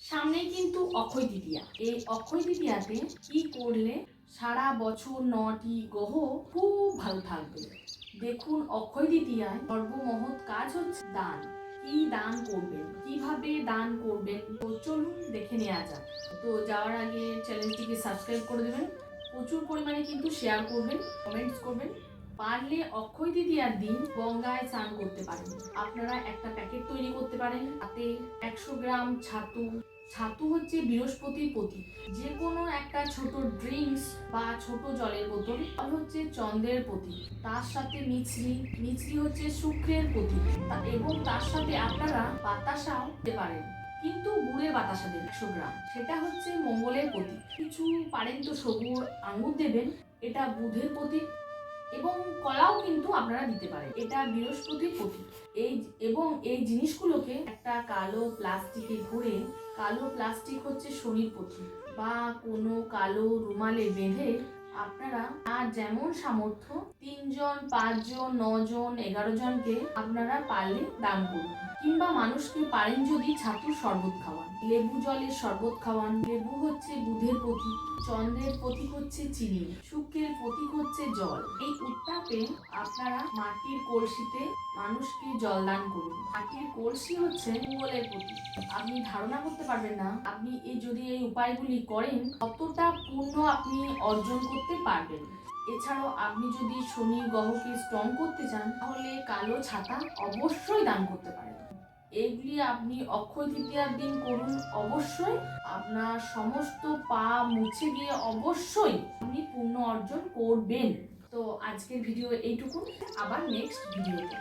সামনেই কিন্তু অক্ষয় তৃতীয়া। এই অক্ষয় তৃতীয়াতে কি করলে সারা বছর 9টি গ্রহ খুব ভালো থাকবে। দেখুন, অক্ষয় তৃতীয়ায় সর্বমহৎ কাজ হচ্ছে দান। কি দান করবেন, কিভাবে দান করবেন, তো চলুন দেখে নেওয়া যাক। তো যাওয়ার আগে চ্যানেলটিকে সাবস্ক্রাইব করে দেবেন, প্রচুর পরিমাণে কিন্তু শেয়ার করবেন, কমেন্টস করবেন। পারলে অক্ষয় তৃতীয়ার দিন গঙ্গায় স্নান করতে পারেন। আপনারা একটা প্যাকেট তৈরি করতে পারেন, তাতে 100 গ্রাম ছাতু। ছাতু হচ্ছে বৃহস্পতির প্রতীক। যে কোনো একটা ছোট ড্রিঙ্কস বা ছোট জলের বোতল হচ্ছে চন্দ্রের প্রতীক। তার সাথে মিছরি হচ্ছে শুক্রের প্রতীক। এবং তার সাথে আপনারা বাতাসাও দিতে পারেন, কিন্তু গুড়ের বাতাসা দেবেন 100 গ্রাম, সেটা হচ্ছে মঙ্গলের প্রতীক। কিছু পারেন তো সবুজ আঙুর দেবেন, এটা বুধের প্রতীক। এবং কলাও কিন্তু আপনারা দিতে পারেন, এটা বৃহস্পতির প্রতীক। এই জিনিসগুলোকে একটা কালো প্লাস্টিকে ভরে, কালো প্লাস্টিক হচ্ছে শনির প্রতীক, বা কোনো কালো রুমালে বেঁধে আপনারা আর যেমন সামর্থ্য 3 জন, 5 জন, 9 জন, 11 জনকে আপনারা পারলে দান করুন। কিংবা মানুষকে পারেন যদি ছাতুর শরবত খাওয়ান, লেবু জলের শরবত খাওয়ান। লেবু হচ্ছে বুধের প্রতীক, চন্দ্রের প্রতীক হচ্ছে চিনি, শুক্রের প্রতীক হচ্ছে জল। এই উত্তাপে আপনারা মাটির কলসিতে মানুষকে জল দান করুন। মাটির কলসি হচ্ছে মঙ্গলের প্রতীক। আপনি ধারণা করতে পারবেন না, আপনি যদি এই উপায়গুলি করেন কতটা পুণ্য আপনি অর্জন করতে পারবেন। এছাড়াও আপনি যদি শনি গ্রহকে স্ট্রং করতে চান, তাহলে কালো ছাতা অবশ্যই দান করতে পারেন। এগুলি আপনি অক্ষয় তৃতীয়ার দিন করুন, অবশ্যই আপনার সমস্ত পাপ মুছে গিয়ে অবশ্যই আপনি পুণ্য অর্জন করবেন। তো আজকের ভিডিও এইটুকু, আবার নেক্সট ভিডিওতে।